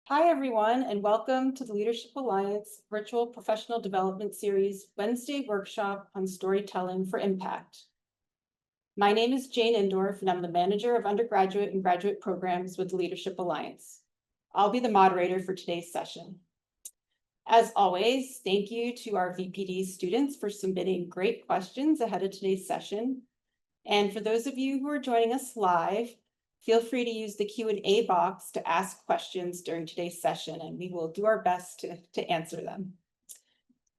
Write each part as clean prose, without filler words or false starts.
Hi, everyone, and welcome to the Leadership Alliance Virtual Professional Development Series Wednesday workshop on storytelling for impact. My name is Jane Indorf, and I'm the manager of undergraduate and graduate programs with the Leadership Alliance. I'll be the moderator for today's session. As always, thank you to our VPD students for submitting great questions ahead of today's session. And for those of you who are joining us live, feel free to use the Q&A box to ask questions during today's session, and we will do our best to answer them.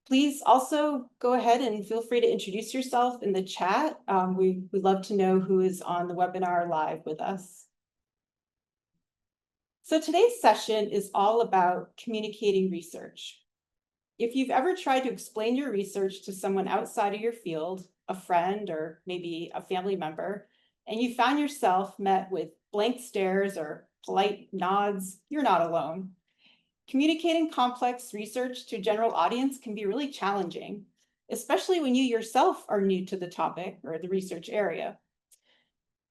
Please also go ahead and feel free to introduce yourself in the chat. We'd love to know who is on the webinar live with us. So today's session is all about communicating research. If you've ever tried to explain your research to someone outside of your field, a friend or maybe a family member, and you found yourself met with blank stares or polite nods, you're not alone. Communicating complex research to a general audience can be really challenging, especially when you yourself are new to the topic or the research area.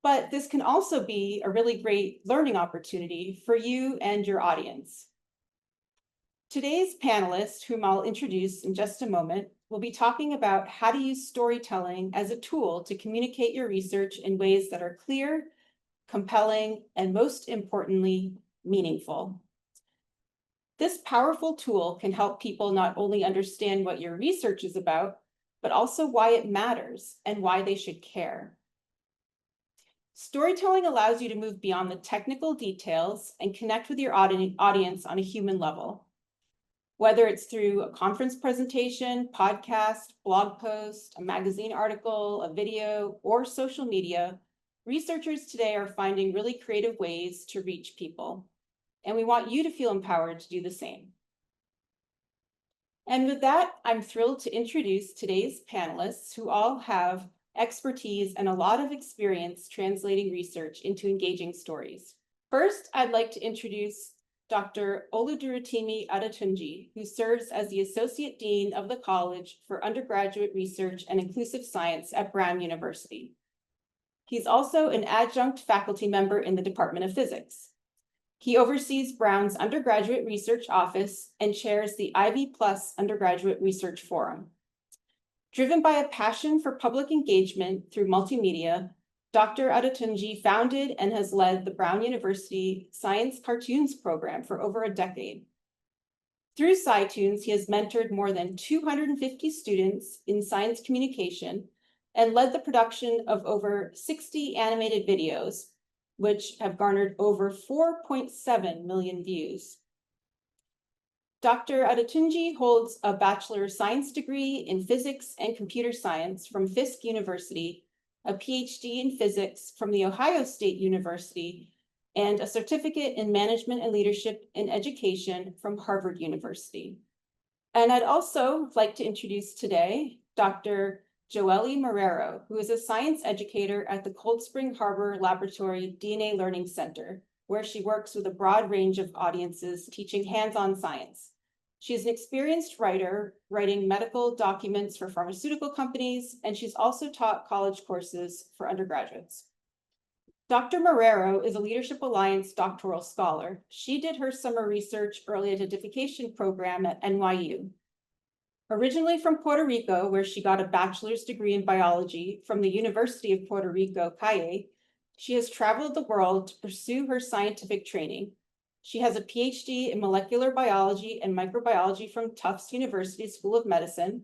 But this can also be a really great learning opportunity for you and your audience. Today's panelists, whom I'll introduce in just a moment, will be talking about how to use storytelling as a tool to communicate your research in ways that are clear, compelling, and most importantly, meaningful. This powerful tool can help people not only understand what your research is about, but also why it matters and why they should care. Storytelling allows you to move beyond the technical details and connect with your audience on a human level. Whether it's through a conference presentation, podcast, blog post, a magazine article, a video, or social media, researchers today are finding really creative ways to reach people. And we want you to feel empowered to do the same. And with that, I'm thrilled to introduce today's panelists, who all have expertise and a lot of experience translating research into engaging stories. First, I'd like to introduce Dr. Oludurotimi Adetunji, who serves as the Associate Dean of the College for Undergraduate Research and Inclusive Science at Brown University. He's also an adjunct faculty member in the Department of Physics. He oversees Brown's undergraduate research office and chairs the Ivy Plus Undergraduate Research Forum. Driven by a passion for public engagement through multimedia, Dr. Adetunji founded and has led the Brown University Science Cartoons program for over a decade. Through SciTunes, he has mentored more than 250 students in science communication and led the production of over 60 animated videos, which have garnered over 4.7 million views. Dr. Adetunji holds a Bachelor of Science degree in Physics and Computer Science from Fisk University, a PhD in Physics from The Ohio State University, and a certificate in Management and Leadership in Education from Harvard University. And I'd also like to introduce today Dr. Joeli Marrero, who is a science educator at the Cold Spring Harbor Laboratory DNA Learning Center, where she works with a broad range of audiences teaching hands-on science. She is an experienced writer, writing medical documents for pharmaceutical companies, and she's also taught college courses for undergraduates. Dr. Marrero is a Leadership Alliance doctoral scholar. She did her summer research early identification program at NYU. Originally from Puerto Rico, where she got a bachelor's degree in biology from the University of Puerto Rico, Cayey, she has traveled the world to pursue her scientific training. She has a PhD in molecular biology and microbiology from Tufts University School of Medicine,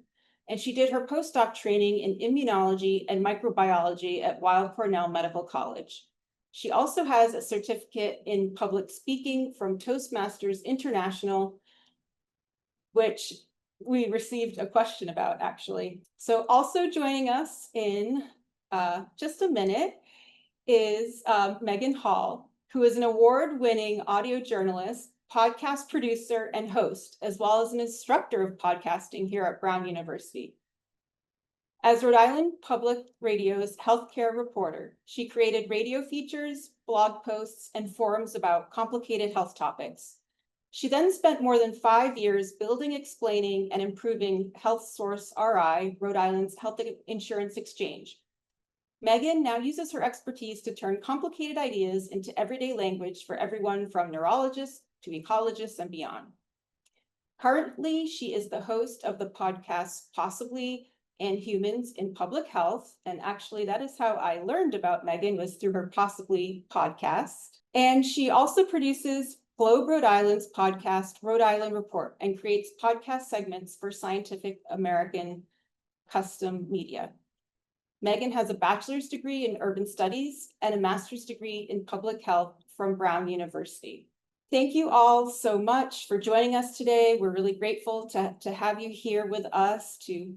and she did her postdoc training in immunology and microbiology at Weill Cornell Medical College. She also has a certificate in public speaking from Toastmasters International, which we received a question about, actually. So also joining us in just a minute is Megan Hall, who is an award-winning audio journalist, podcast producer, and host, as well as an instructor of podcasting here at Brown University. As Rhode Island Public Radio's healthcare reporter, she created radio features, blog posts, and forums about complicated health topics. She then spent more than 5 years building, explaining, and improving Health Source RI, Rhode Island's health insurance exchange. Megan now uses her expertise to turn complicated ideas into everyday language for everyone from neurologists to ecologists and beyond. Currently, she is the host of the podcast Possibly and Humans in Public Health. And actually, that is how I learned about Megan, was through her Possibly podcast. And she also produces Globe Rhode Island's podcast, Rhode Island Report, and creates podcast segments for Scientific American Custom Media. Megan has a bachelor's degree in urban studies and a master's degree in public health from Brown University. Thank you all so much for joining us today. We're really grateful to have you here with us to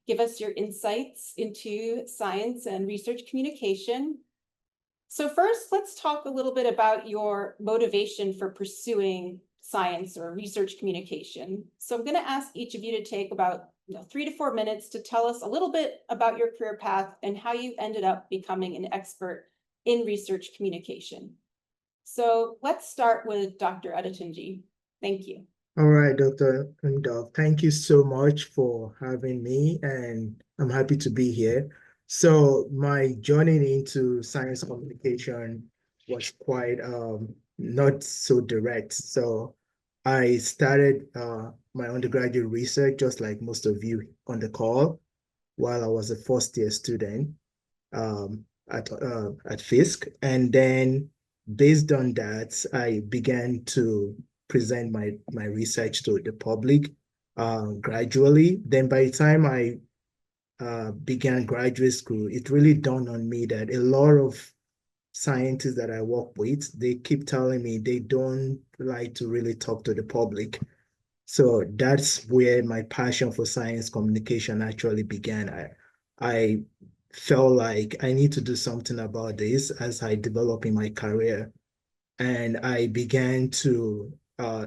give us your insights into science and research communication. So first, let's talk a little bit about your motivation for pursuing science or research communication. So I'm going to ask each of you to take about 3 to 4 minutes to tell us a little bit about your career path and how you ended up becoming an expert in research communication. So let's start with Dr. Adetunji. Thank you. All right, Dr. Ndov, thank you so much for having me, and I'm happy to be here. So my journey into science communication was quite not so direct. So I started my undergraduate research, just like most of you on the call, while I was a first-year student at Fisk. And then based on that, I began to present my research to the public gradually. Then by the time I began graduate school, it really dawned on me that a lot of scientists that I work with, they keep telling me they don't like to really talk to the public. So that's where my passion for science communication actually began. I felt like I need to do something about this as I develop in my career. And I began to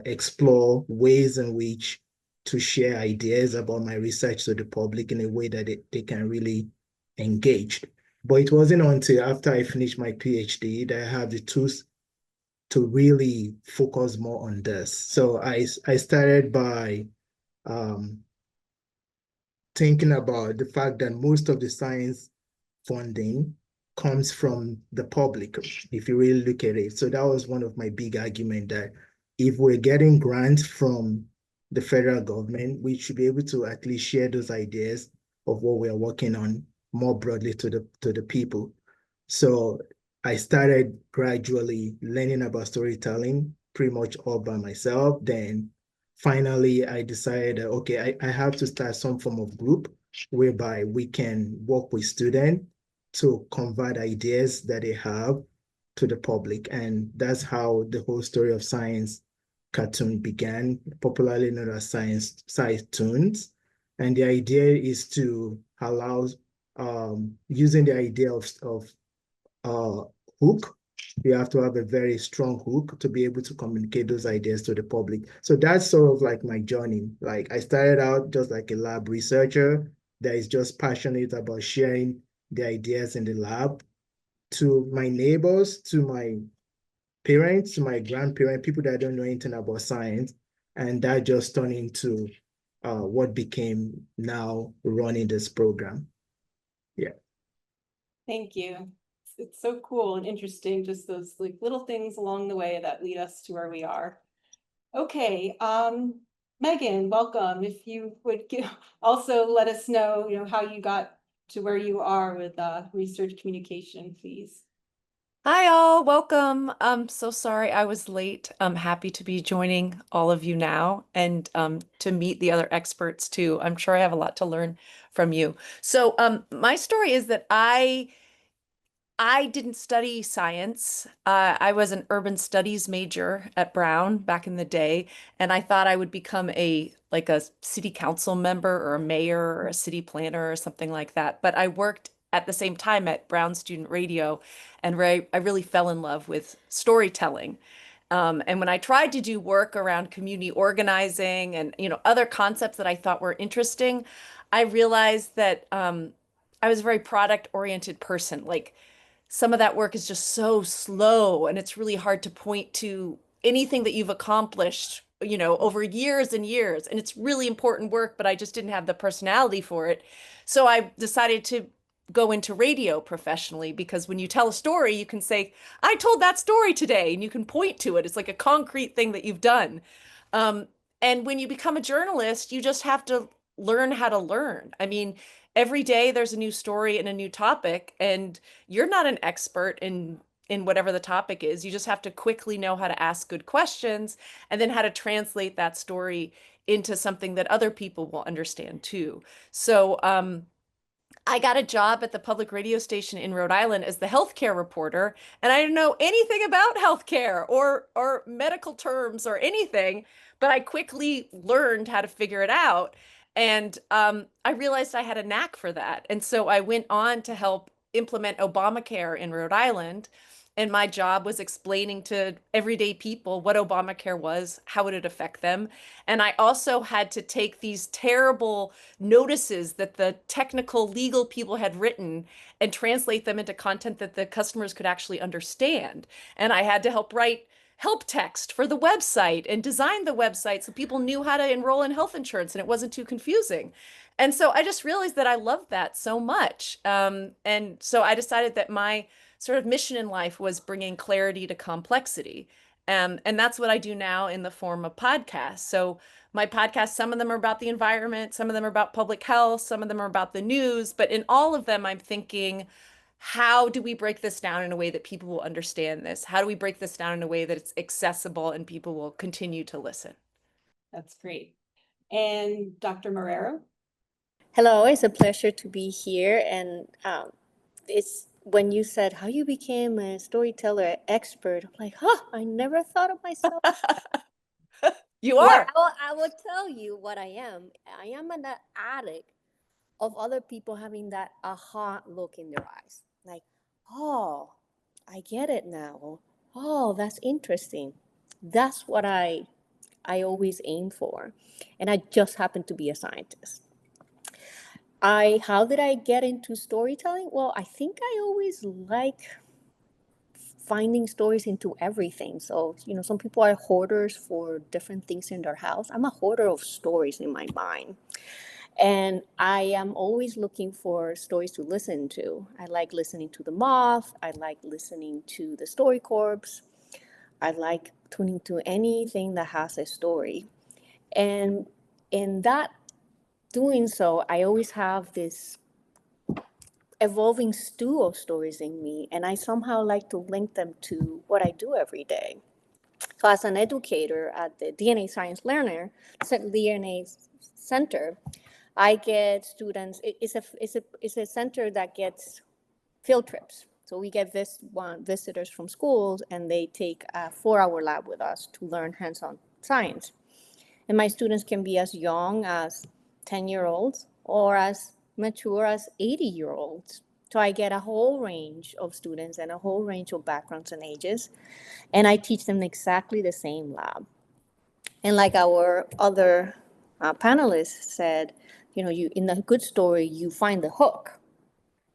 explore ways in which to share ideas about my research to the public in a way that they can really engage. But it wasn't until after I finished my PhD that I had the tools to really focus more on this. So I started by thinking about the fact that most of the science funding comes from the public, if you really look at it. So that was one of my big arguments, that if we're getting grants from the federal government, we should be able to at least share those ideas of what we're working on more broadly to the people. So I started gradually learning about storytelling pretty much all by myself. Then finally, I decided, okay, I have to start some form of group whereby we can work with students to convert ideas that they have to the public. And that's how the whole story of science cartoon began, popularly known as science tunes. And the idea is to allow using the idea of hook. You have to have a very strong hook to be able to communicate those ideas to the public. So that's sort of like my journey. Like I started out just like a lab researcher that is just passionate about sharing the ideas in the lab to my neighbors, to my parents, to my grandparents, people that don't know anything about science. And that just turned into what became now running this program. Yeah. Thank you. It's so cool and interesting, just those like little things along the way that lead us to where we are. Okay, Megan, welcome. If you would also let us know, how you got to where you are with research communication, please. Hi all, welcome. I'm so sorry I was late. I'm happy to be joining all of you now and to meet the other experts too. I'm sure I have a lot to learn from you. So my story is that I didn't study science. I was an urban studies major at Brown back in the day, and I thought I would become a city council member or a mayor or a city planner or something like that. But I worked at the same time at Brown Student Radio, and I really fell in love with storytelling. And when I tried to do work around community organizing and other concepts that I thought were interesting, I realized that I was a very product-oriented person. Like some of that work is just so slow and it's really hard to point to anything that you've accomplished, over years and years. And it's really important work, but I just didn't have the personality for it. So I decided to go into radio professionally, because when you tell a story, you can say, I told that story today, and you can point to it. It's like a concrete thing that you've done. Um, and when you become a journalist, you just have to learn how to learn. I mean, every day there's a new story and a new topic, and you're not an expert in whatever the topic is. You just have to quickly know how to ask good questions and then how to translate that story into something that other people will understand too. So, I got a job at the public radio station in Rhode Island as the healthcare reporter, and I didn't know anything about healthcare or medical terms or anything, but I quickly learned how to figure it out. And I realized I had a knack for that. And so I went on to help implement Obamacare in Rhode Island. And my job was explaining to everyday people what Obamacare was, how would it affect them. And I also had to take these terrible notices that the technical legal people had written and translate them into content that the customers could actually understand. And I had to help write help text for the website and design the website so people knew how to enroll in health insurance and it wasn't too confusing. And so I just realized that I loved that so much. And so I decided that my sort of mission in life was bringing clarity to complexity. And that's what I do now in the form of podcasts. So my podcasts, some of them are about the environment, some of them are about public health, some of them are about the news, but in all of them, I'm thinking, how do we break this down in a way that people will understand this? How do we break this down in a way that it's accessible and people will continue to listen? That's great. And Dr. Marrero? Hello, it's a pleasure to be here. And it's when you said how you became a storyteller expert, I'm like, huh, I never thought of myself. You Well, are. I will tell you what I am. I am an addict of other people having that aha look in their eyes. Like, oh, I get it now. Oh, that's interesting. That's what I always aim for. And I just happen to be a scientist. How did I get into storytelling? Well, I think I always like finding stories into everything. So, some people are hoarders for different things in their house. I'm a hoarder of stories in my mind. And I am always looking for stories to listen to. I like listening to The Moth. I like listening to the Story Corps. I like tuning to anything that has a story. And in that doing so, I always have this evolving stew of stories in me, and I somehow like to link them to what I do every day. So, as an educator at the DNA Science Learner, DNA Center, I get students. It's a center that gets field trips. So we get visitors from schools, and they take a 4-hour lab with us to learn hands-on science. And my students can be as young as 10-year-olds or as mature as 80-year-olds. So I get a whole range of students and a whole range of backgrounds and ages, and I teach them exactly the same lab. And like our other panelists said, you in a good story, you find the hook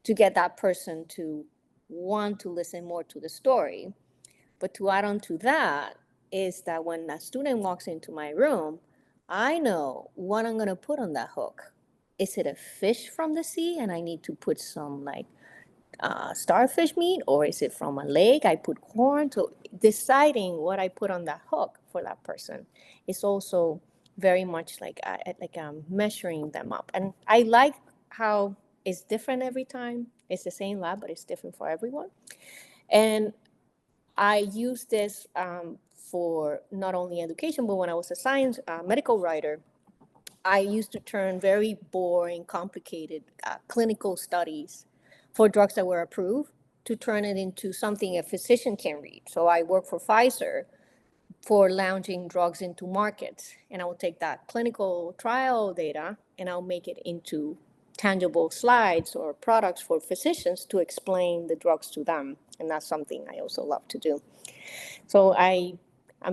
to get that person to want to listen more to the story. But to add on to that is that when a student walks into my room, I know what I'm going to put on that hook. Is it a fish from the sea and I need to put some like starfish meat, or is it from a lake? I put corn. So deciding what I put on that hook for that person is also very much like measuring them up. And I like how it's different every time. It's the same lab, but it's different for everyone. And I use this for not only education, but when I was a science medical writer, I used to turn very boring, complicated clinical studies for drugs that were approved to turn it into something a physician can read. So I work for Pfizer for launching drugs into markets. And I will take that clinical trial data and I'll make it into tangible slides or products for physicians to explain the drugs to them. And that's something I also love to do. So I'm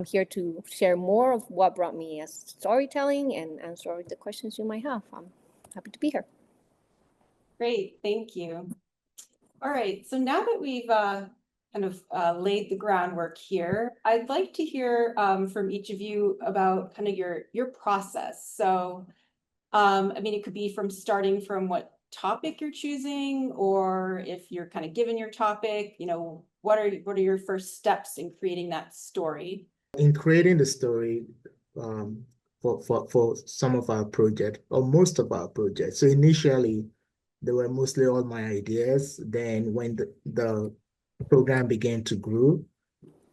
here to share more of what brought me as storytelling and answer the questions you might have. I'm happy to be here. Great, thank you. All right, so now that we've kind of laid the groundwork here, I'd like to hear from each of you about kind of your process. So, I mean, it could be from starting from what topic you're choosing, or if you're kind of given your topic, what are your first steps in creating that story? In creating the story, for some of our projects, or most of our projects. So initially, they were mostly all my ideas. Then when the program began to grow,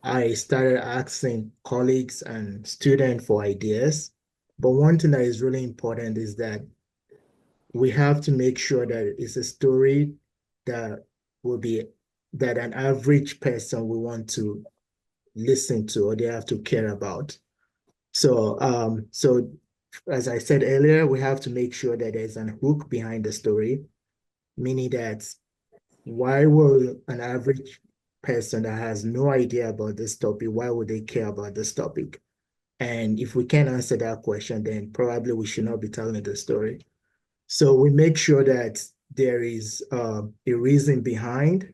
I started asking colleagues and students for ideas. But one thing that is really important is that we have to make sure that it's a story that will be that an average person will want to listen to, or they have to care about. So as I said earlier, we have to make sure that there's an hook behind the story, meaning that why will an average person that has no idea about this topic, why would they care about this topic? And if we can't answer that question, then probably we should not be telling the story. So we make sure that there is a reason behind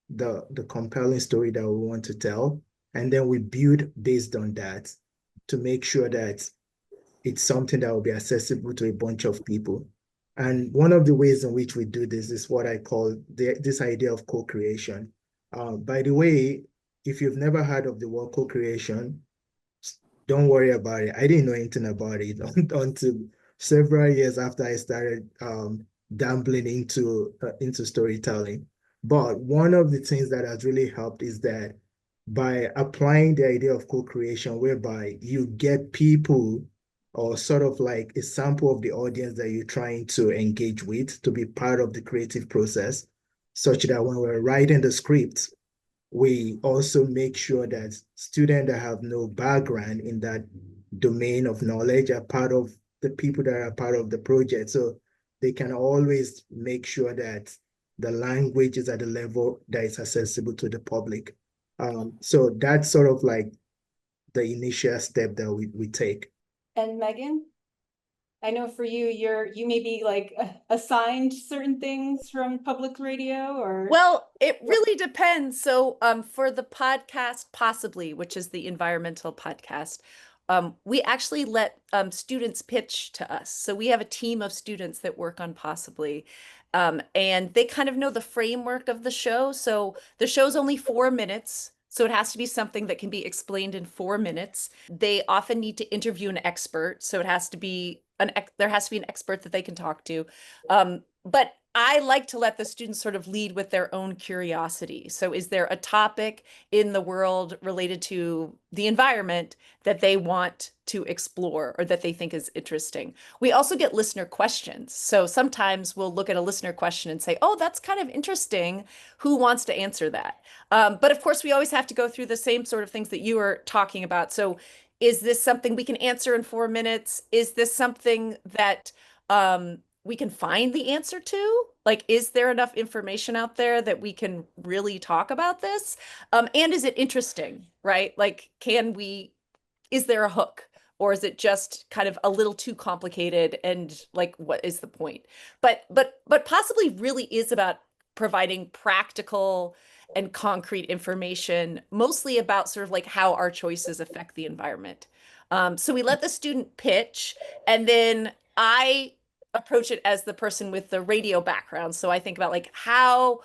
the compelling story that we want to tell, and then we build based on that to make sure that it's something that will be accessible to a bunch of people. And one of the ways in which we do this is what I call this idea of co-creation. By the way, if you've never heard of the word co-creation, don't worry about it. I didn't know anything about it until several years after I started dabbling into storytelling. But one of the things that has really helped is that by applying the idea of co-creation, whereby you get people or sort of like a sample of the audience that you're trying to engage with to be part of the creative process, such that when we're writing the script, we also make sure that students that have no background in that domain of knowledge are part of the people that are part of the project. So they can always make sure that the language is at a level that is accessible to the public. So that's sort of like the initial step that we take. And Megan, I know for you, you may be like assigned certain things from public radio, or Well, it really depends. So, for the podcast, possibly, which is the environmental podcast, we actually let students pitch to us. So we have a team of students that work on Possibly, and they kind of know the framework of the show. So the show's only 4 minutes. So it has to be something that can be explained in 4 minutes. They often need to interview an expert. So it has to be there has to be an expert that they can talk to. But I like to let the students sort of lead with their own curiosity. So is there a topic in the world related to the environment that they want to explore or that they think is interesting? We also get listener questions. So sometimes we'll look at a listener question and say, oh, that's kind of interesting. Who wants to answer that? But of course, we always have to go through the same sort of things that you were talking about. So is this something we can answer in 4 minutes? Is this something that we can find the answer to? Like, is there enough information out there that we can really talk about this? And is it interesting, right? Like, is there a hook? Or is it just kind of a little too complicated and like, what is the point? But Possibly really is about providing practical and concrete information, mostly about sort of like how our choices affect the environment. So we let the student pitch, and then I approach it as the person with the radio background. So I think about like how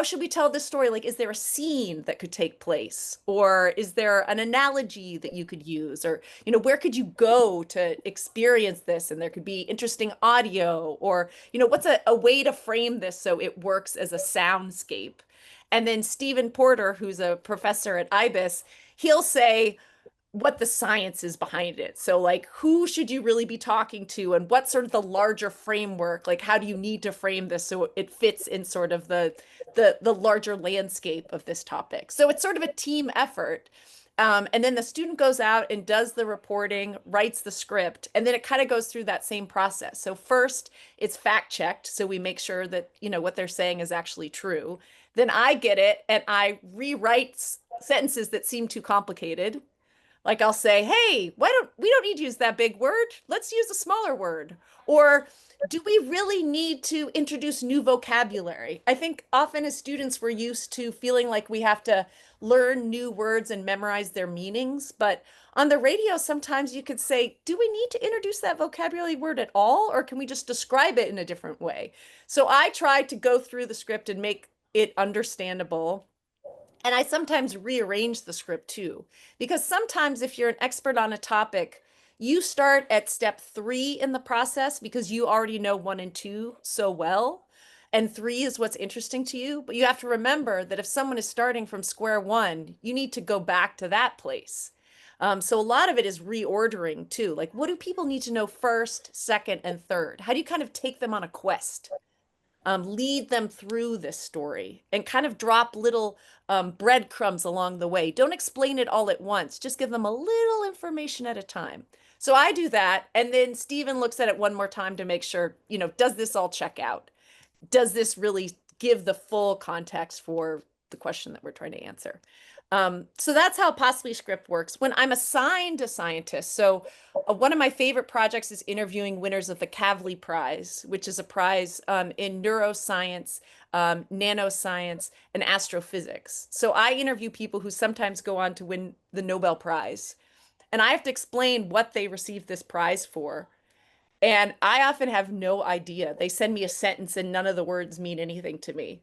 should we tell this story? Like, is there a scene that could take place, or is there an analogy that you could use, or where could you go to experience this? And there could be interesting audio, or what's a way to frame this so it works as a soundscape. And then Stephen Porter, who's a professor at IBIS, he'll say what the science is behind it. So like, who should you really be talking to, and what's sort of the larger framework? Like, how do you need to frame this so it fits in sort of the larger landscape of this topic? So it's sort of a team effort. And then the student goes out and does the reporting, writes the script, and then it kind of goes through that same process. So first it's fact checked. So we make sure that, what they're saying is actually true. Then I get it and I rewrite sentences that seem too complicated. Like I'll say, hey, we don't need to use that big word. Let's use a smaller word. Or do we really need to introduce new vocabulary? I think often as students, we're used to feeling like we have to learn new words and memorize their meanings. But on the radio, sometimes you could say, do we need to introduce that vocabulary word at all? Or can we just describe it in a different way? So I try to go through the script and make it understandable. And I sometimes rearrange the script too, because sometimes if you're an expert on a topic, you start at step 3 in the process because you already know 1 and 2 so well. And 3 is what's interesting to you. But you have to remember that if someone is starting from square 1, you need to go back to that place. So a lot of it is reordering too. Like, what do people need to know first, second, and third? How do you kind of take them on a quest? Lead them through this story and kind of drop little breadcrumbs along the way. Don't explain it all at once. Just give them a little information at a time. So I do that. And then Stephen looks at it one more time to make sure, does this all check out? Does this really give the full context for the question that we're trying to answer? So that's how Possibly Script works. When I'm assigned a scientist, so one of my favorite projects is interviewing winners of the Kavli Prize, which is a prize in neuroscience, nanoscience, and astrophysics. So I interview people who sometimes go on to win the Nobel Prize. And I have to explain what they received this prize for. And I often have no idea. They send me a sentence and none of the words mean anything to me.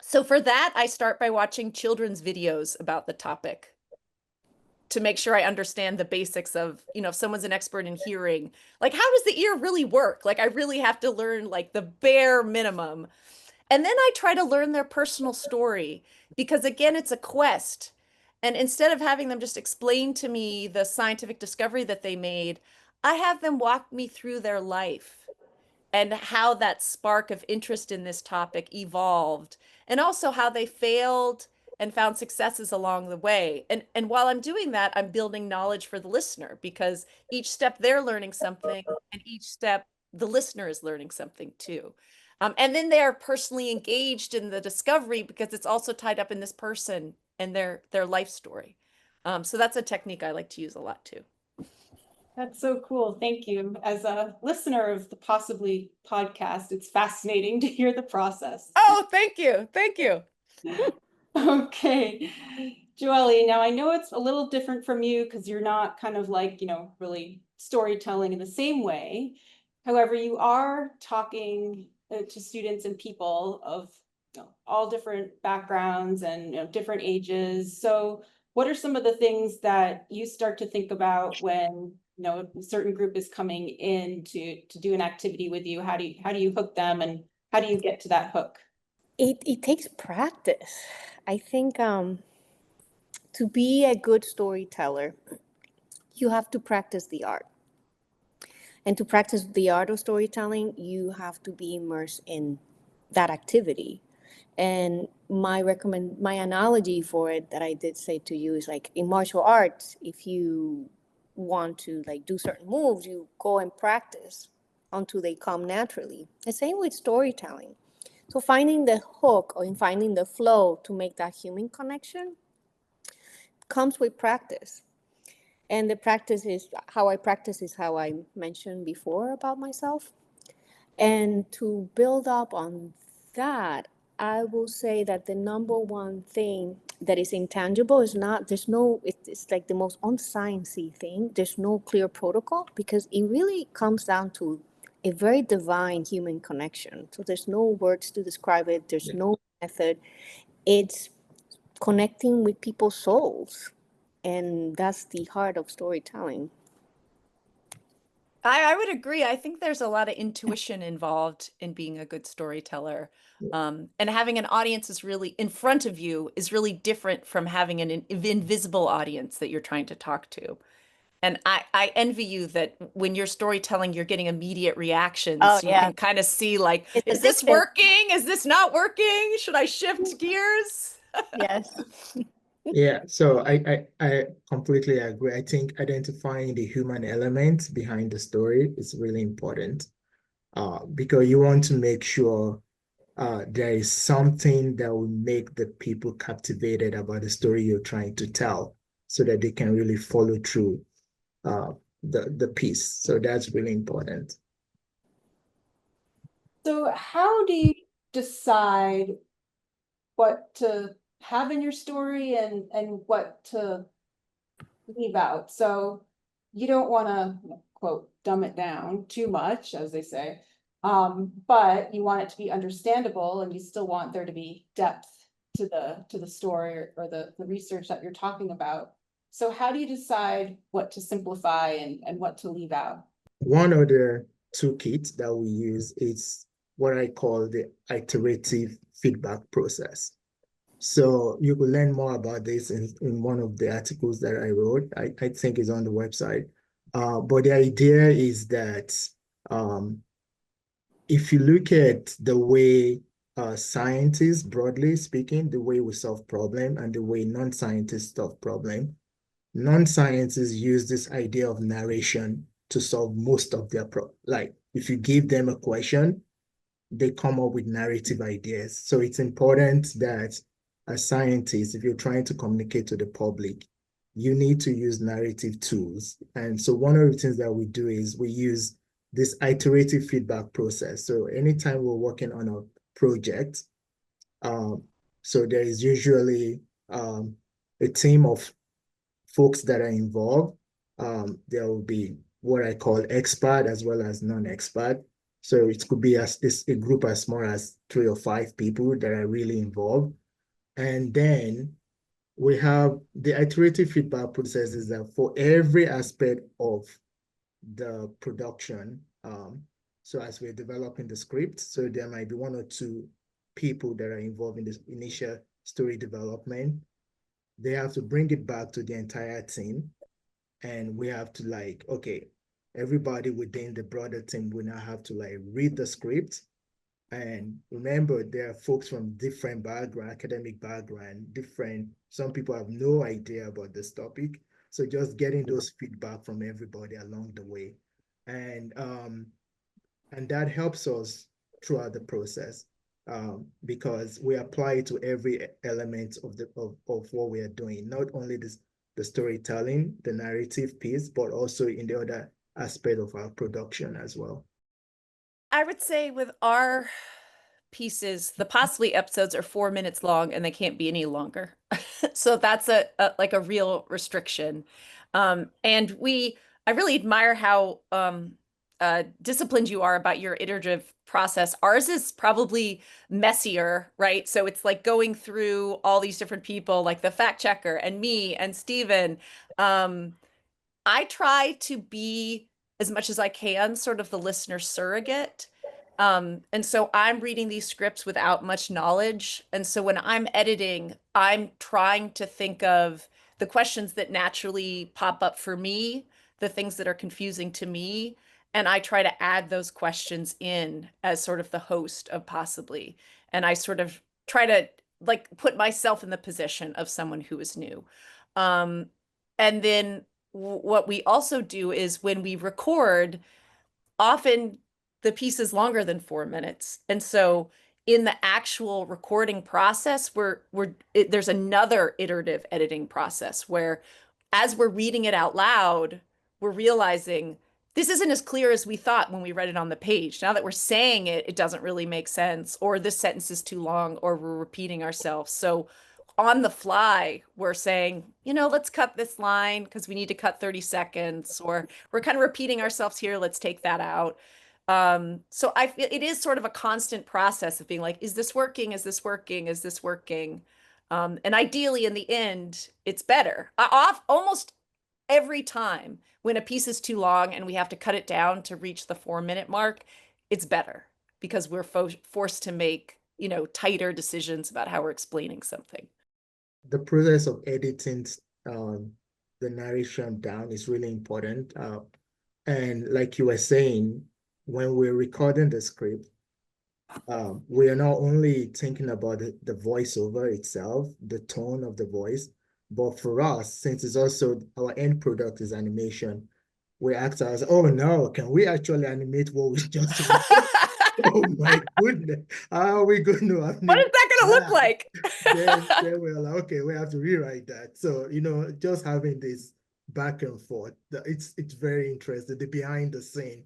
So for that, I start by watching children's videos about the topic to make sure I understand the basics of, if someone's an expert in hearing, like how does the ear really work? Like I really have to learn like the bare minimum. And then I try to learn their personal story because again, it's a quest. And instead of having them just explain to me the scientific discovery that they made, I have them walk me through their life and how that spark of interest in this topic evolved, and also how they failed and found successes along the way. And while I'm doing that, I'm building knowledge for the listener because each step they're learning something, and each step the listener is learning something too. And then they are personally engaged in the discovery because it's also tied up in this person and their life story. So that's a technique I like to use a lot too. That's so cool. Thank you. As a listener of the Possibly podcast, it's fascinating to hear the process. Oh, thank you. Thank you. Okay. Joeli, now I know it's a little different from you because you're not kind of like, really storytelling in the same way. However, you are talking to students and people of all different backgrounds and different ages. So what are some of the things that you start to think about when a certain group is coming in to do an activity with you? How do you hook them, and how do you get to that hook? It takes practice. I think to be a good storyteller, you have to practice the art. And to practice the art of storytelling, you have to be immersed in that activity. And my analogy for it that I did say to you is like in martial arts, if you want to like do certain moves, you go and practice until they come naturally. The same with storytelling. So finding the hook or in finding the flow to make that human connection comes with practice. And the practice is how I mentioned before about myself. And to build up on that, I will say that the number one thing that is intangible is it's like the most unsciencey thing. There's no clear protocol because it really comes down to a very divine human connection. So there's no words to describe it. There's no method. It's connecting with people's souls. And that's the heart of storytelling. I would agree. I think there's a lot of intuition involved in being a good storyteller. And having an audience is really in front of you is really different from having an invisible audience that you're trying to talk to. And I envy you that when you're storytelling, you're getting immediate reactions. Oh, You yeah. can kind of see like, It's is this addictive. working? Is this not working? Should I shift gears? Yes. Yeah, so I completely agree. I think identifying the human element behind the story is really important because you want to make sure there is something that will make the people captivated about the story you're trying to tell. so that they can really follow through the piece. So that's really important. So how do you decide what to have in your story and what to leave out? So you don't want to, quote, dumb it down too much, as they say, but you want it to be understandable, and you still want there to be depth to the story or the research that you're talking about. So how do you decide what to simplify and what to leave out? One of the toolkits that we use is what I call the iterative feedback process. So you could learn more about this in one of the articles that I wrote. I think it's on the website. But the idea is that if you look at the way scientists, broadly speaking, the way we solve problem and the way non-scientists solve problem, non-scientists use this idea of narration to solve most of their problems. Like if you give them a question, they come up with narrative ideas. So it's important that as scientists, if you're trying to communicate to the public, you need to use narrative tools. And so one of the things that we do is we use this iterative feedback process. So anytime we're working on a project, so there is usually a team of folks that are involved. There will be what I call expert as well as non-expert. So it could be a group as small as 3 or 5 people that are really involved. And then we have the iterative feedback process is that for every aspect of the production, so as we're developing the script, so there might be 1 or 2 people that are involved in this initial story development. They have to bring it back to the entire team. And we have to like, okay, everybody within the broader team will now have to like read the script. And remember, there are folks from different background, academic background, some people have no idea about this topic. So just getting those feedback from everybody along the way. And that helps us throughout the process because we apply it to every element of what we are doing, not only the storytelling, the narrative piece, but also in the other aspect of our production as well. I would say with our pieces, the possibly episodes are 4 minutes long and they can't be any longer. So that's like a real restriction. And I really admire how disciplined you are about your iterative process. Ours is probably messier, right? So it's like going through all these different people, like the fact checker and me and Steven. I try to be, as much as I can, sort of the listener surrogate. And so I'm reading these scripts without much knowledge. And so when I'm editing, I'm trying to think of the questions that naturally pop up for me, the things that are confusing to me. And I try to add those questions in as sort of the host of Possibly. And I sort of try to like put myself in the position of someone who is new. And then what we also do is when we record, often the piece is longer than 4 minutes. And so in the actual recording process, there's another iterative editing process where as we're reading it out loud, we're realizing this isn't as clear as we thought when we read it on the page. Now that we're saying it, it doesn't really make sense, or this sentence is too long, or we're repeating ourselves. So on the fly, we're saying, let's cut this line because we need to cut 30 seconds, or we're kind of repeating ourselves here. Let's take that out. So I feel it is sort of a constant process of being like, is this working? Is this working? Is this working? And ideally in the end, it's better. Almost every time when a piece is too long and we have to cut it down to reach the 4-minute mark, it's better because we're forced to make, tighter decisions about how we're explaining something. The process of editing the narration down is really important. And like you were saying, when we're recording the script, we are not only thinking about the voiceover itself, the tone of the voice, but for us, since it's also our end product is animation, we ask ourselves, oh no, can we actually animate what we just Oh my goodness. How are we going to have What is that going to look like? Then we're like, okay, we have to rewrite that. So, just having this back and forth, it's very interesting, the behind the scene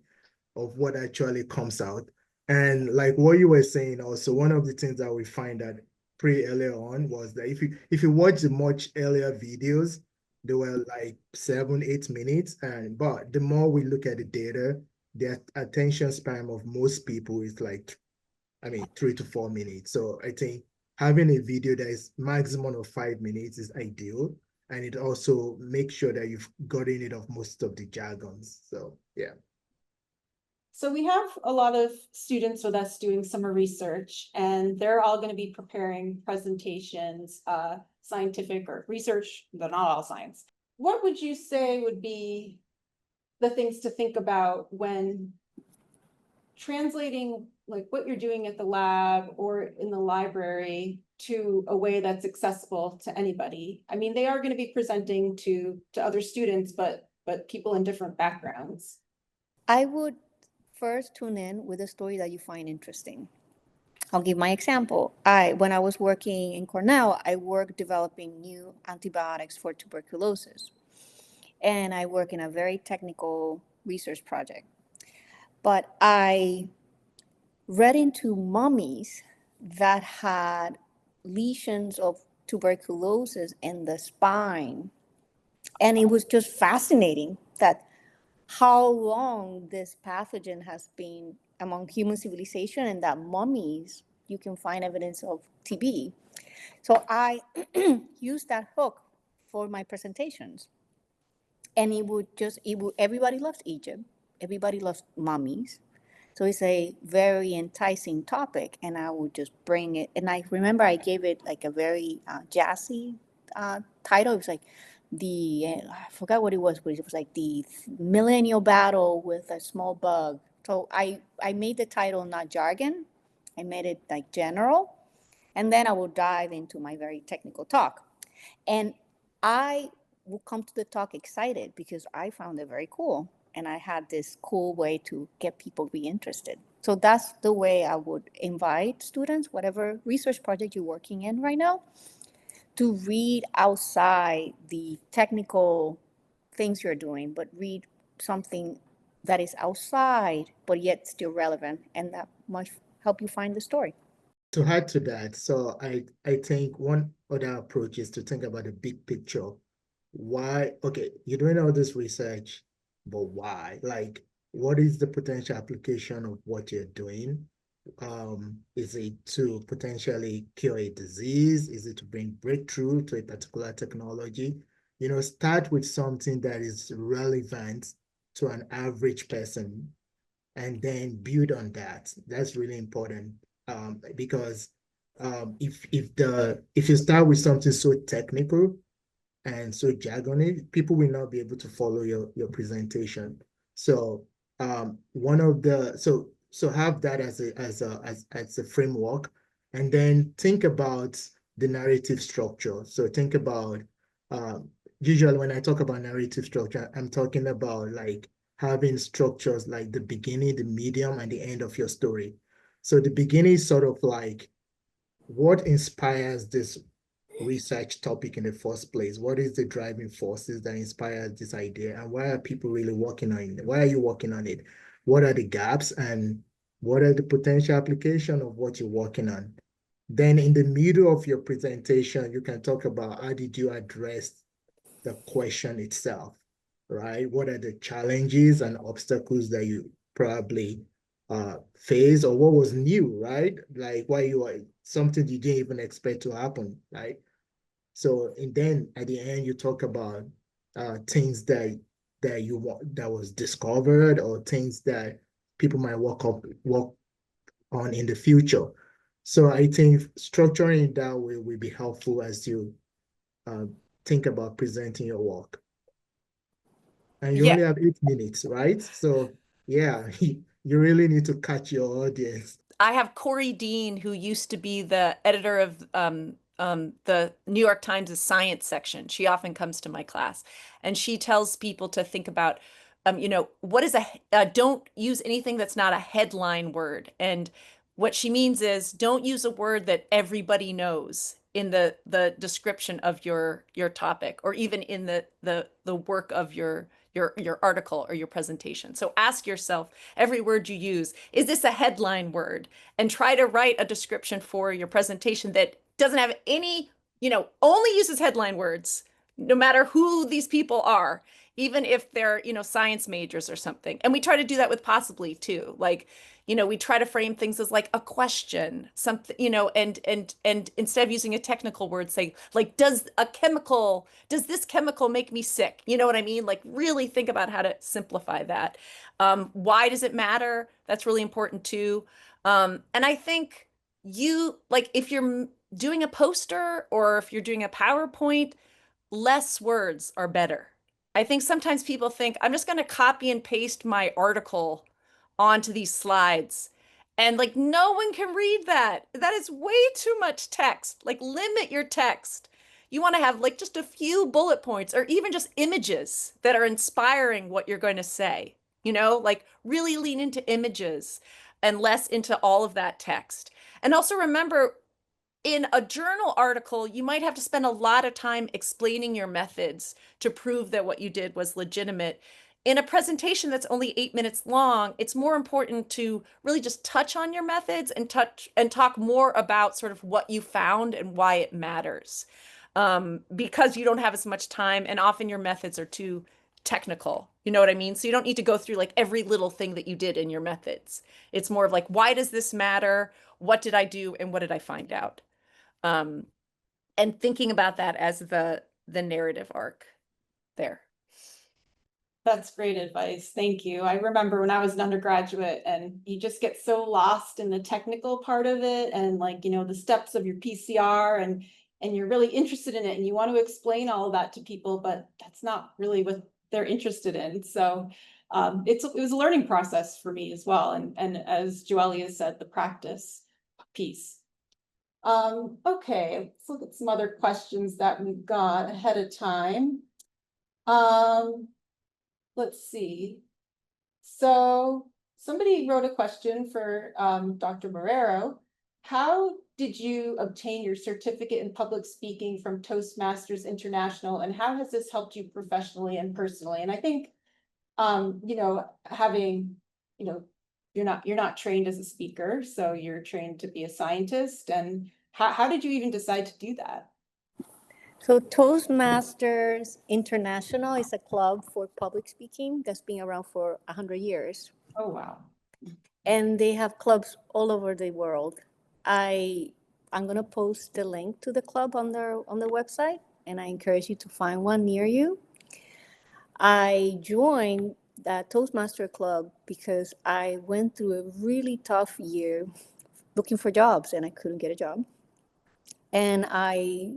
of what actually comes out. And like what you were saying also, one of the things that we find that pretty earlier on was that if you watch the much earlier videos, they were like 7-8 minutes. But the more we look at the data, the attention span of most people is like, 3 to 4 minutes. So I think having a video that is maximum of 5 minutes is ideal. And it also makes sure that you've gotten rid of most of the jargons. So yeah. So we have a lot of students with us doing summer research, and they're all going to be preparing presentations, scientific or research, but not all science. What would you say would be the things to think about when translating like what you're doing at the lab or in the library to a way that's accessible to anybody? I mean, they are going to be presenting to other students, but people in different backgrounds. I would first tune in with a story that you find interesting. I'll give my example. When I was working in Cornell, I worked developing new antibiotics for tuberculosis. And I work in a very technical research project. But I read into mummies that had lesions of tuberculosis in the spine. And it was just fascinating that how long this pathogen has been among human civilization, and that mummies, you can find evidence of TB. So I used that hook for my presentations. And everybody loves Egypt. Everybody loves mummies. So it's a very enticing topic, and I would just bring it. And I remember I gave it like a very jazzy title. It was like I forgot what it was, but it was like the millennial battle with a small bug. So I made the title not jargon. I made it like general. And then I will dive into my very technical talk. And I will come to the talk excited because I found it very cool. And I had this cool way to get people to be interested. So that's the way I would invite students, whatever research project you're working in right now, to read outside the technical things you're doing, but read something that is outside, but yet still relevant. And that might help you find the story. To add to that, so I think one other approach is to think about the big picture. Why, okay, you're doing all this research, but why? Like, what is the potential application of what you're doing? Is it to potentially cure a disease? Is it to bring breakthrough to a particular technology? Start with something that is relevant to an average person and then build on that. That's really important. Because if you start with something so technical and so jargony, people will not be able to follow your presentation. So so have that as a framework, and then think about the narrative structure. So think about usually when I talk about narrative structure, I'm talking about like having structures like the beginning, the medium, and the end of your story. So the beginning is sort of like what inspires this research topic in the first place? What is the driving forces that inspires this idea? And why are people really working on it? Why are you working on it? What are the gaps and what are the potential application of what you're working on? Then in the middle of your presentation, you can talk about how did you address the question itself, right? What are the challenges and obstacles that you probably face, or what was new, right? Like why you are something you didn't even expect to happen, right? So, and then at the end, you talk about things that you want that was discovered, or things that people might work on in the future. So I think structuring it that way will be helpful as you think about presenting your work. And you Yeah. only have 8 minutes, right? So yeah, you really need to catch your audience. I have Corey Dean, who used to be the editor of the New York Times' science section. She often comes to my class, and she tells people to think about what is don't use anything that's not a headline word. And what she means is don't use a word that everybody knows in the description of your topic, or even in the work of your article or your presentation. So ask yourself, every word you use, is this a headline word? And try to write a description for your presentation that doesn't have any, only uses headline words, no matter who these people are, even if they're, science majors or something. And we try to do that with possibly too. Like, we try to frame things as like a question, something, and instead of using a technical word, say like, does this chemical make me sick? You know what I mean? Like really think about how to simplify that. Why does it matter? That's really important too. And I think like if you're doing a poster or if you're doing a PowerPoint, less words are better. I think sometimes people think I'm just going to copy and paste my article onto these slides. And like no one can read that. That is way too much text. Like limit your text. You want to have like just a few bullet points or even just images that are inspiring what you're going to say. Like really lean into images and less into all of that text. And also remember, in a journal article, you might have to spend a lot of time explaining your methods to prove that what you did was legitimate. In a presentation that's only 8 minutes long, it's more important to really just touch on your methods and talk more about sort of what you found and why it matters. Because you don't have as much time, and often your methods are too technical. You know what I mean? So you don't need to go through like every little thing that you did in your methods. It's more of like, why does this matter? What did I do? And what did I find out? And thinking about that as the narrative arc there. That's great advice. Thank you. I remember when I was an undergraduate and you just get so lost in the technical part of it and like, the steps of your PCR and you're really interested in it and you want to explain all of that to people, but that's not really what they're interested in. So it was a learning process for me as well. And as Joeli has said, the practice piece. Okay, let's look at some other questions that we've got ahead of time. Let's see. So somebody wrote a question for Dr. Marrero. How did you obtain your certificate in public speaking from Toastmasters International, and how has this helped you professionally and personally? And I think, having, you're not trained as a speaker, so you're trained to be a scientist. And how did you even decide to do that? So Toastmasters International is a club for public speaking that's been around for 100 years. Oh, wow. And they have clubs all over the world. I'm going to post the link to the club on their website, and I encourage you to find one near you. I joined the Toastmaster Club because I went through a really tough year looking for jobs, and I couldn't get a job. And I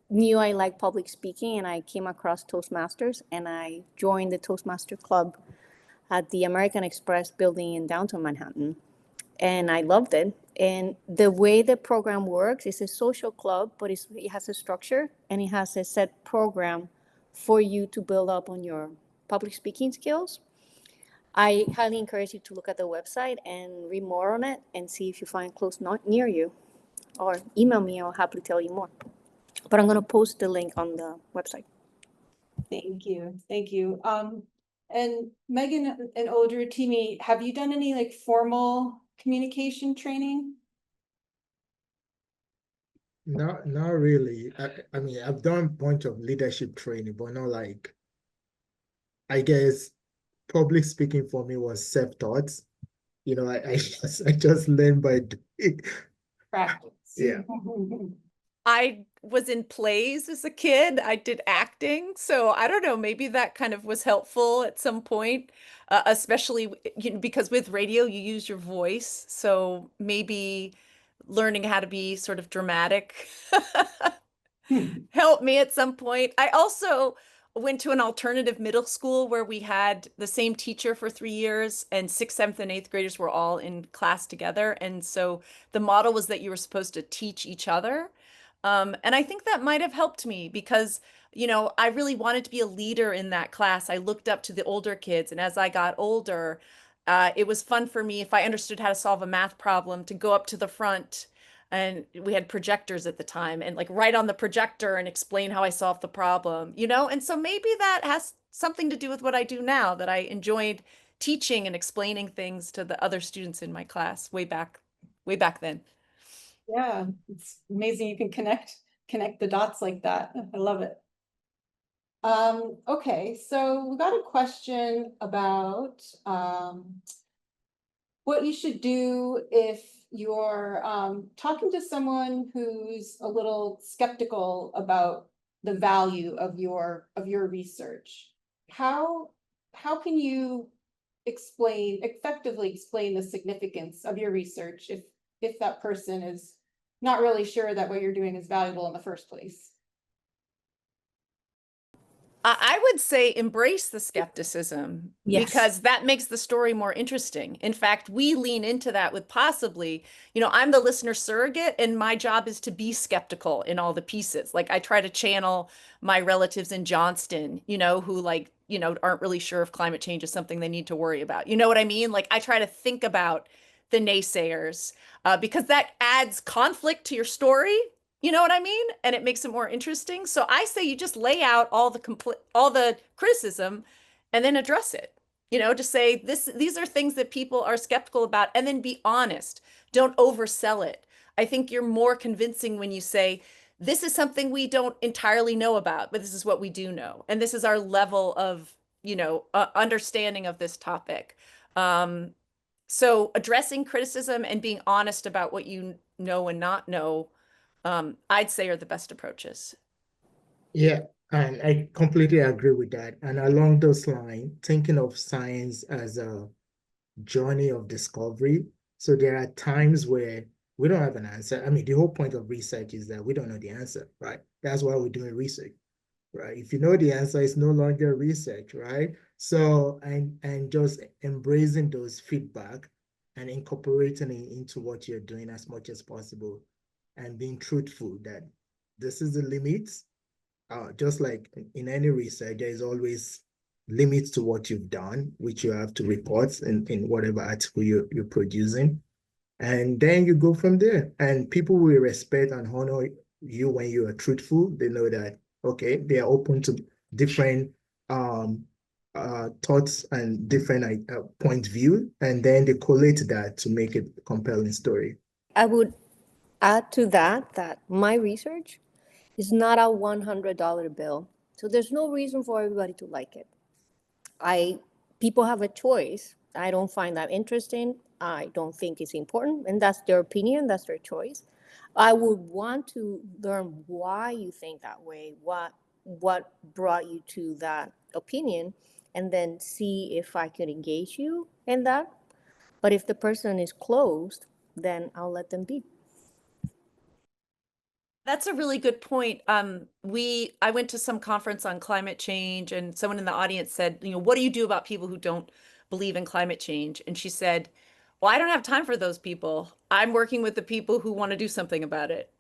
knew I liked public speaking, and I came across Toastmasters, and I joined the Toastmaster Club at the American Express building in downtown Manhattan. And I loved it. And the way the program works is a social club, but it has a structure, and it has a set program for you to build up on your public speaking skills. I highly encourage you to look at the website and read more on it and see if you find close near you, or email me. I'll happily tell you more. But I'm going to post the link on the website. Thank you. Thank you. And Megan and Oludurotimi, have you done any like formal communication training? Not really. I mean, I've done a bunch of leadership training, but not like, I guess public speaking for me was self-taught. I just learned by doing. Practice. Yeah. I was in plays as a kid. I did acting. So I don't know, maybe that kind of was helpful at some point, especially because with radio, you use your voice. So maybe learning how to be sort of dramatic helped me at some point. I also went to an alternative middle school where we had the same teacher for 3 years, and 6th, 7th, and 8th graders were all in class together. And so the model was that you were supposed to teach each other. And I think that might have helped me because I really wanted to be a leader in that class. I looked up to the older kids. And as I got older, it was fun for me if I understood how to solve a math problem to go up to the front. And we had projectors at the time and like write on the projector and explain how I solved the problem, And so maybe that has something to do with what I do now, that I enjoyed teaching and explaining things to the other students in my class way back then. Yeah, it's amazing you can connect the dots like that. I love it. Okay, so we got a question about what you should do if you're talking to someone who's a little skeptical about the value of your research. How can you effectively explain the significance of your research if that person is not really sure that what you're doing is valuable in the first place? I would say embrace the skepticism Yes. because that makes the story more interesting. In fact, we lean into that with possibly, I'm the listener surrogate and my job is to be skeptical in all the pieces. Like I try to channel my relatives in Johnston, who aren't really sure if climate change is something they need to worry about. You know what I mean? Like I try to think about the naysayers because that adds conflict to your story. You know what I mean? And it makes it more interesting. So I say you just lay out all the criticism and then address it. Just say these are things that people are skeptical about and then be honest. Don't oversell it. I think you're more convincing when you say this is something we don't entirely know about, but this is what we do know. And this is our level of, understanding of this topic. So addressing criticism and being honest about what you know and not know, I'd say are the best approaches. Yeah, and I completely agree with that. And along those lines, thinking of science as a journey of discovery. So there are times where we don't have an answer. I mean, the whole point of research is that we don't know the answer, right? That's why we're doing research, right? If you know the answer, it's no longer research, right? So, and just embracing those feedback and incorporating it into what you're doing as much as possible and being truthful that this is the limits. Just like in any research, there is always limits to what you've done, which you have to report in whatever article you're producing. And then you go from there. And people will respect and honor you when you are truthful. They know that, okay, they are open to different thoughts and different point of view. And then they collate that to make it a compelling story. I would add to that my research is not a $100 bill. So there's no reason for everybody to like it. People have a choice. I don't find that interesting. I don't think it's important, and that's their opinion, that's their choice. I would want to learn why you think that way, what brought you to that opinion, and then see if I could engage you in that. But if the person is closed, then I'll let them be. That's a really good point. I went to some conference on climate change and someone in the audience said, what do you do about people who don't believe in climate change? And she said, well, I don't have time for those people. I'm working with the people who want to do something about it.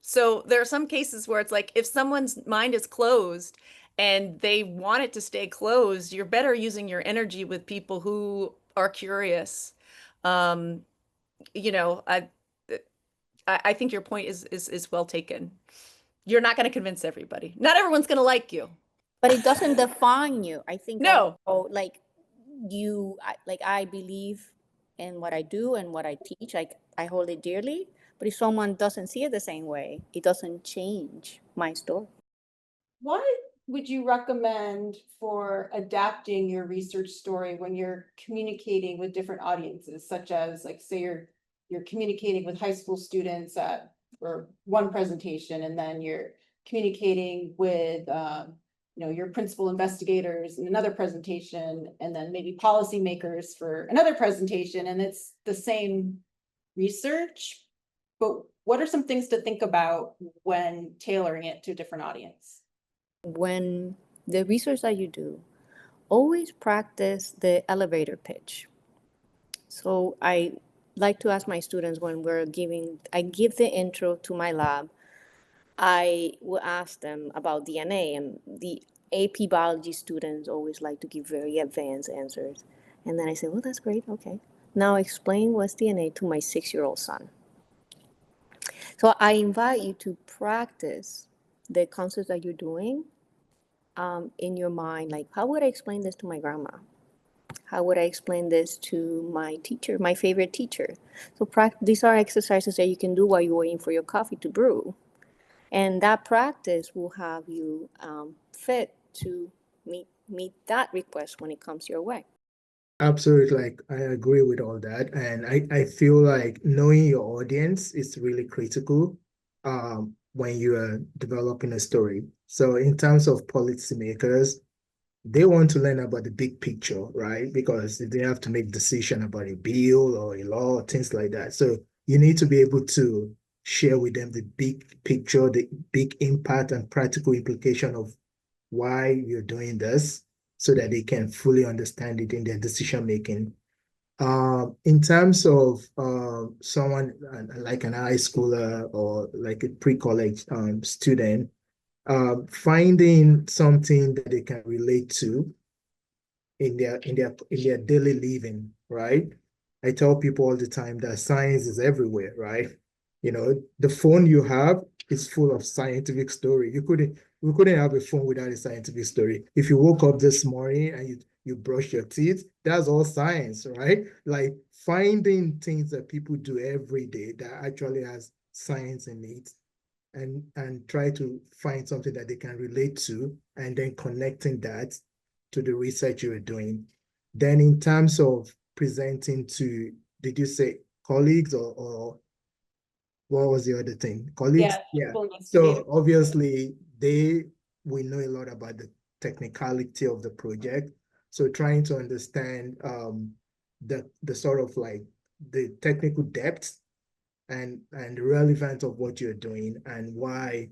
So there are some cases where it's like if someone's mind is closed and they want it to stay closed, you're better using your energy with people who are curious. Um, you know, I think your point is well taken. You're not going to convince everybody. Not everyone's going to like you. But it doesn't define you. I think No. like I believe in what I do and what I teach. Like I hold it dearly. But if someone doesn't see it the same way, it doesn't change my story. What would you recommend for adapting your research story when you're communicating with different audiences, such as like say you're communicating with high school students for one presentation, and then you're communicating with your principal investigators in another presentation, and then maybe policymakers for another presentation, and it's the same research, but what are some things to think about when tailoring it to a different audience? When the research that you do, always practice the elevator pitch. So I like to ask my students when I give the intro to my lab, I will ask them about DNA, and the AP biology students always like to give very advanced answers. And then I say, well, that's great. Okay. Now explain what's DNA to my 6-year-old son. So I invite you to practice the concepts that you're doing in your mind. Like, how would I explain this to my grandma? How would I explain this to my teacher, my favorite teacher? So these are exercises that you can do while you're waiting for your coffee to brew. And that practice will have you fit to meet that request when it comes your way. Absolutely, like I agree with all that. And I feel like knowing your audience is really critical when you are developing a story. So in terms of policymakers, they want to learn about the big picture, right? Because they have to make decision about a bill or a law, things like that. So you need to be able to share with them the big picture, the big impact and practical implication of why you're doing this so that they can fully understand it in their decision making. In terms of someone like an high schooler or like a pre-college student, finding something that they can relate to in their daily living, right? I tell people all the time that science is everywhere, right? You know, the phone you have is full of scientific story. We couldn't have a phone without a scientific story. If you woke up this morning and you brush your teeth, that's all science, right? Like finding things that people do every day that actually has science in it and try to find something that they can relate to and then connecting that to the research you're doing. Then in terms of presenting to, did you say colleagues or what was the other thing? Colleagues? Yeah. So obviously we know a lot about the technicality of the project. So trying to understand the sort of like the technical depth and the relevance of what you're doing and why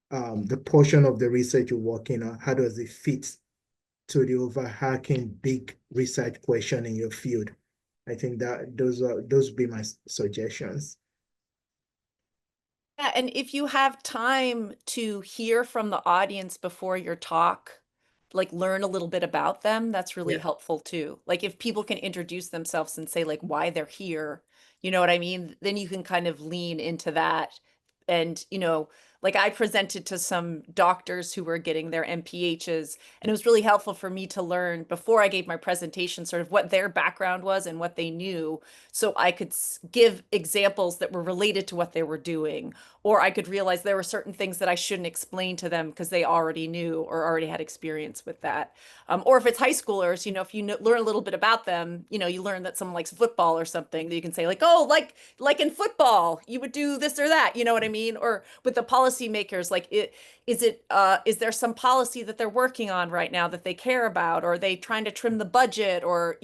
the portion of the research you're working on, how does it fit to the overarching big research question in your field? I think that those would be my suggestions. Yeah, and if you have time to hear from the audience before your talk, like learn a little bit about them, that's really Yeah. helpful too. Like if people can introduce themselves and say like why they're here, you know what I mean? Then you can kind of lean into that. And, like I presented to some doctors who were getting their MPHs, and it was really helpful for me to learn before I gave my presentation sort of what their background was and what they knew, so I could give examples that were related to what they were doing, or I could realize there were certain things that I shouldn't explain to them because they already knew or already had experience with that. Or if it's high schoolers, if you learn a little bit about them, you learn that someone likes football or something, that you can say like, oh, like in football, you would do this or that, you know what I mean? Or with the policymakers, like is there some policy that they're working on right now that they care about? Or are they trying to trim the budget? Or,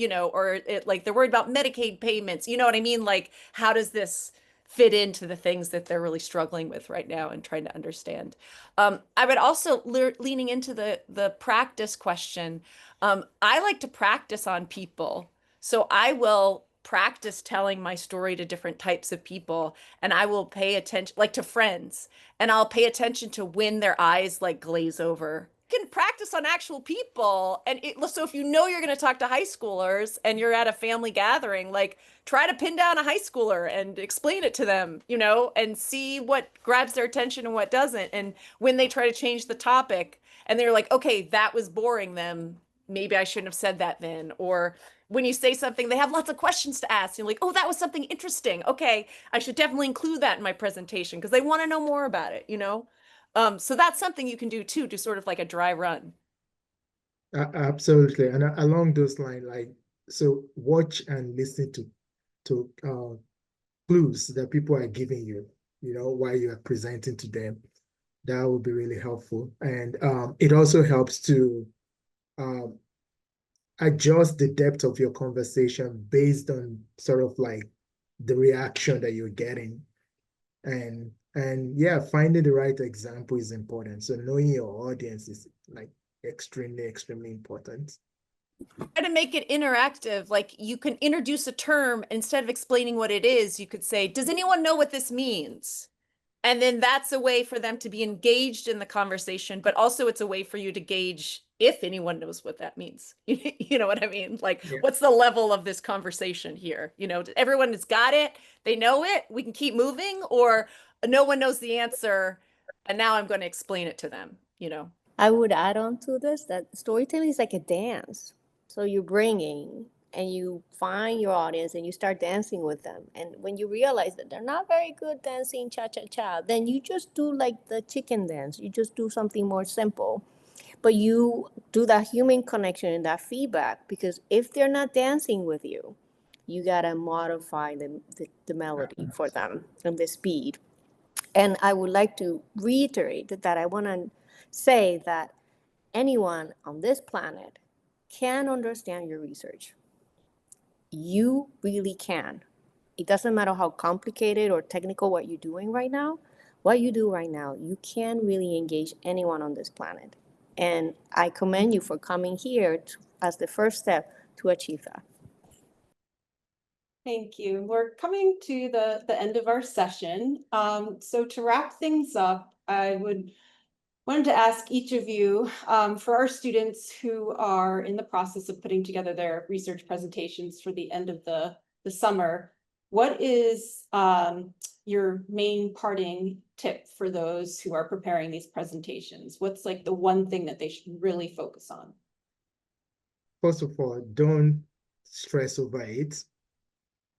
like they're worried about Medicaid payments, you know what I mean? Like, how does this fit into the things that they're really struggling with right now and trying to understand? I would also, leaning into the practice question, I like to practice on people. So I will practice telling my story to different types of people, and I will pay attention, like to friends, and I'll pay attention to when their eyes like glaze over. You can practice on actual people. And so if you're going to talk to high schoolers and you're at a family gathering, like try to pin down a high schooler and explain it to them, and see what grabs their attention and what doesn't. And when they try to change the topic and they're like, okay, that was boring them, maybe I shouldn't have said that then. Or when you say something, they have lots of questions to ask. You're like, oh, that was something interesting. Okay, I should definitely include that in my presentation because they want to know more about it, So that's something you can do too, to sort of like a dry run. Absolutely. And along those lines, like, so watch and listen to clues that people are giving you, while you are presenting to them. That would be really helpful. And it also helps to um, adjust the depth of your conversation based on sort of like the reaction that you're getting. And yeah, finding the right example is important. So knowing your audience is like extremely important. Try to make it interactive. Like you can introduce a term, instead of explaining what it is, you could say, does anyone know what this means? And then that's a way for them to be engaged in the conversation, but also it's a way for you to gauge if anyone knows what that means. You know what I mean? Like, Yeah. what's the level of this conversation here? You know, everyone has got it. They know it. We can keep moving, or no one knows the answer. And now I'm going to explain it to them, you know? I would add on to this that storytelling is like a dance. So you're bringing and you find your audience and you start dancing with them. And when you realize that they're not very good dancing cha-cha-cha, then you just do like the chicken dance. You just do something more simple. But you do that human connection and that feedback, because if they're not dancing with you, you gotta modify the melody for them and the speed. And I would like to reiterate that I want to say that anyone on this planet can understand your research. You really can. It doesn't matter how complicated or technical what you're doing right now. What you do right now, you can really engage anyone on this planet. And I commend you for coming here as the first step to achieve that. Thank you. We're coming to the end of our session. So to wrap things up, I wanted to ask each of you, for our students who are in the process of putting together their research presentations for the end of the summer, what is your main parting tip for those who are preparing these presentations? What's like the one thing that they should really focus on? First of all, don't stress over it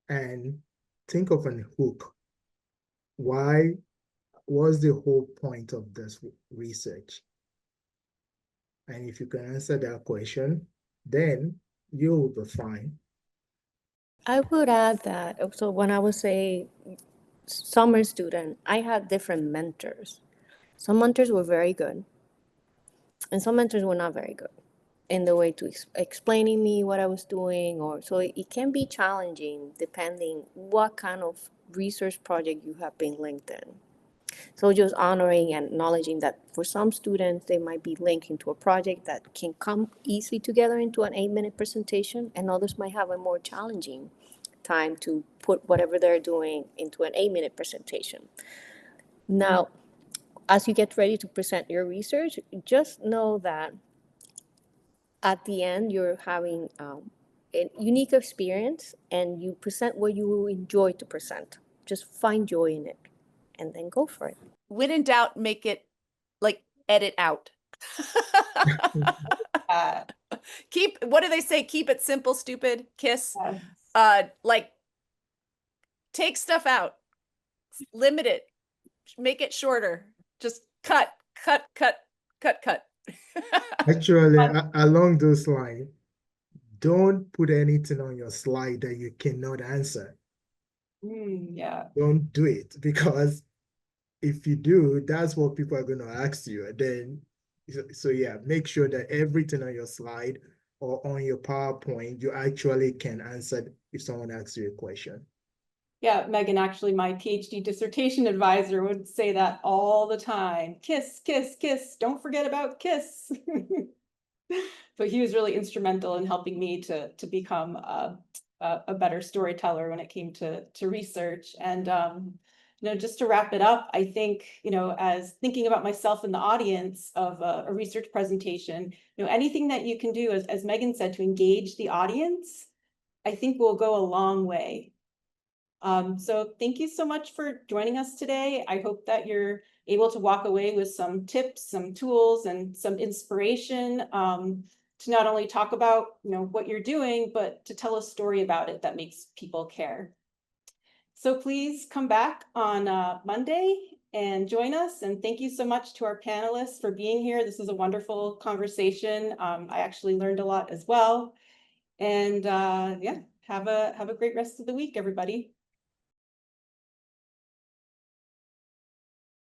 and think of an hook. Why was the whole point of this research? And if you can answer that question, then you will be fine. I would add that, so when I was a summer student, I had different mentors. Some mentors were very good, and some mentors were not very good in the way to explaining me what I was doing, or so it can be challenging depending what kind of research project you have been linked in. So just honoring and acknowledging that for some students, they might be linked into a project that can come easily together into an 8-minute presentation, and others might have a more challenging time to put whatever they're doing into an 8-minute presentation. Now, as you get ready to present your research, just know that at the end, you're having a unique experience, and you present what you will enjoy to present. Just find joy in it and then go for it. When in doubt, make it like edit out. Uh, What do they say? Keep it simple, stupid, kiss. Like take stuff out, limit it, make it shorter, just cut. Actually, along those lines, don't put anything on your slide that you cannot answer. yeah. Don't do it, because if you do, that's what people are going to ask you. And then, so yeah, make sure that everything on your slide or on your PowerPoint, you actually can answer if someone asks you a question. Yeah, Megan, actually, my PhD dissertation advisor would say that all the time. Kiss, kiss, kiss. Don't forget about kiss. So he was really instrumental in helping me to become a better storyteller when it came to research. And you know, just to wrap it up, I think, you know, as thinking about myself in the audience of a research presentation, you know, anything that you can do, as Megan said, to engage the audience, I think will go a long way. So thank you so much for joining us today. I hope that you're able to walk away with some tips, some tools, and some inspiration to not only talk about, you know, what you're doing, but to tell a story about it that makes people care. So please come back on Monday and join us. And thank you so much to our panelists for being here. This is a wonderful conversation. I actually learned a lot as well. And yeah, have a great rest of the week, everybody.